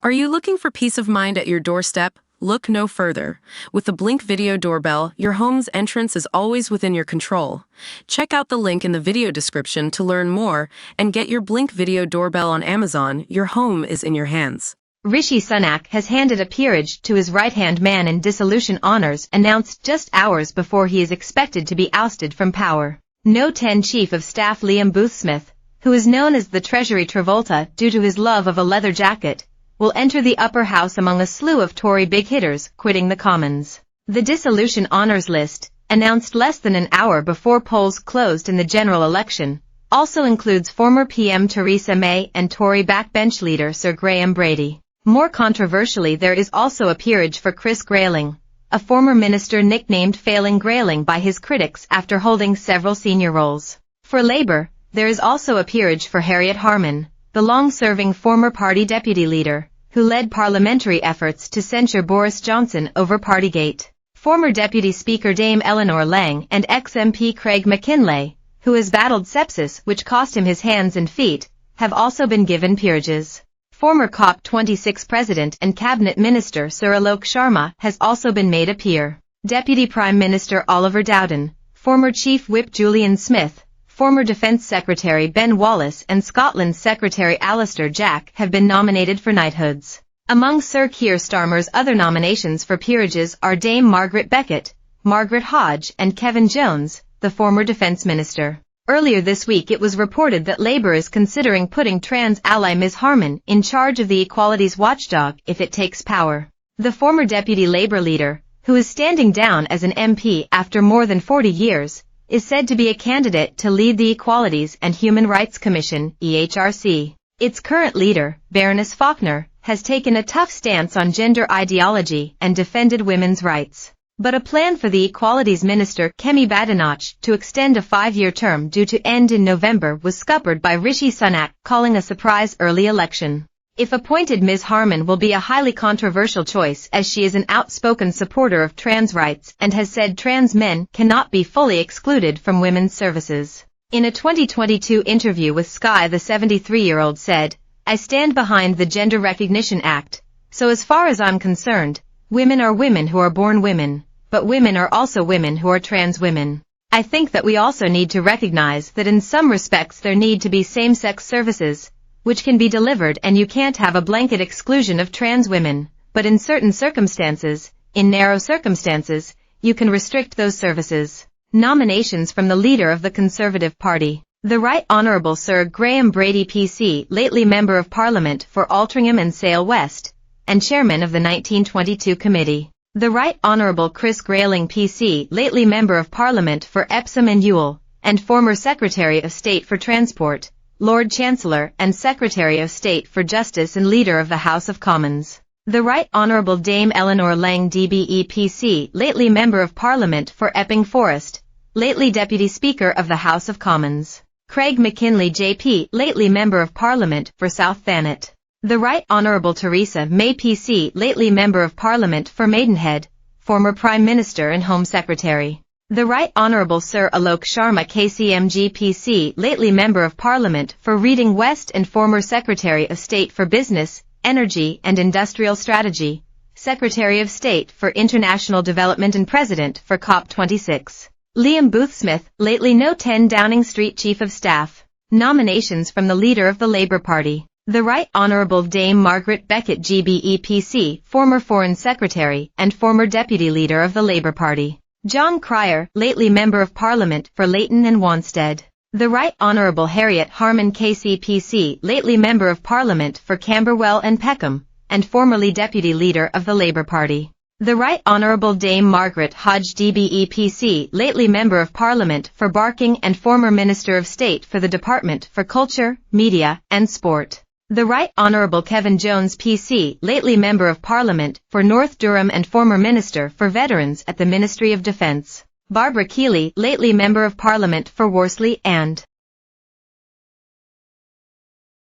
Are you looking for peace of mind at your doorstep? Look no further. With the Blink Video Doorbell, your home's entrance is always within your control. Check out the link in the video description to learn more and get your Blink Video Doorbell on Amazon. Your home is in your hands. Rishi Sunak has handed a peerage to his right-hand man in dissolution honors announced just hours before he is expected to be ousted from power. No 10 Chief of Staff Liam Boothsmith, who is known as the Treasury Travolta due to his love of a leather jacket, will enter the upper house among a slew of Tory big hitters quitting the Commons. The dissolution honours list, announced less than an hour before polls closed in the general election, also includes former PM Theresa May and Tory backbench leader Sir Graham Brady. More controversially, there is also a peerage for Chris Grayling, a former minister nicknamed Failing Grayling by his critics after holding several senior roles. For Labour, there is also a peerage for Harriet Harman, the long-serving former party deputy leader, who led parliamentary efforts to censure Boris Johnson over Partygate. Former Deputy Speaker Dame Eleanor Lang and ex-MP Craig McKinlay, who has battled sepsis which cost him his hands and feet, have also been given peerages. Former COP26 President and Cabinet Minister Sir Alok Sharma has also been made a peer. Deputy Prime Minister Oliver Dowden, former Chief Whip Julian Smith, former Defence Secretary Ben Wallace and Scotland's Secretary Alistair Jack have been nominated for knighthoods. Among Sir Keir Starmer's other nominations for peerages are Dame Margaret Beckett, Margaret Hodge and Kevin Jones, the former Defence Minister. Earlier this week it was reported that Labour is considering putting trans ally Ms Harman in charge of the equalities watchdog if it takes power. The former Deputy Labour leader, who is standing down as an MP after more than 40 years, is said to be a candidate to lead the Equalities and Human Rights Commission, EHRC. Its current leader, Baroness Faulkner, has taken a tough stance on gender ideology and defended women's rights. But a plan for the Equalities Minister, Kemi Badenoch, to extend a 5-year term due to end in November was scuppered by Rishi Sunak, calling a surprise early election. If appointed, Ms Harman will be a highly controversial choice as she is an outspoken supporter of trans rights and has said trans men cannot be fully excluded from women's services. In a 2022 interview with Sky, the 73-year-old said, "I stand behind the Gender Recognition Act, so as far as I'm concerned, women are women who are born women, but women are also women who are trans women. I think that we also need to recognize that in some respects there need to be same-sex services, which can be delivered, and you can't have a blanket exclusion of trans women, but in certain circumstances, in narrow circumstances, you can restrict those services." Nominations from the leader of the Conservative Party. The Right Honourable Sir Graham Brady PC, lately Member of Parliament for Altrincham and Sale West, and Chairman of the 1922 Committee. The Right Honourable Chris Grayling PC, lately Member of Parliament for Epsom and Ewell, and former Secretary of State for Transport, Lord Chancellor and Secretary of State for Justice and Leader of the House of Commons. The Right Honourable Dame Eleanor Lang DBE PC, lately Member of Parliament for Epping Forest, lately Deputy Speaker of the House of Commons. Craig McKinlay JP, lately Member of Parliament for South Thanet. The Right Honourable Theresa May PC, lately Member of Parliament for Maidenhead, former Prime Minister and Home Secretary. The Right Honourable Sir Alok Sharma KCMG PC, lately Member of Parliament for Reading West and former Secretary of State for Business, Energy and Industrial Strategy, Secretary of State for International Development and President for COP26. Liam Boothsmith, lately No 10 Downing Street Chief of Staff. Nominations from the leader of the Labour Party. The Right Honourable Dame Margaret Beckett GBE PC, former Foreign Secretary and former Deputy Leader of the Labour Party. John Cryer, lately Member of Parliament for Leighton and Wanstead. The Right Honourable Harriet Harman KCPC, lately Member of Parliament for Camberwell and Peckham, and formerly Deputy Leader of the Labour Party. The Right Honourable Dame Margaret Hodge DBE PC, lately Member of Parliament for Barking and former Minister of State for the Department for Culture, Media and Sport. The Right Honourable Kevin Jones PC, lately Member of Parliament for North Durham and former Minister for Veterans at the Ministry of Defence. Barbara Keeley, lately Member of Parliament for Worsley and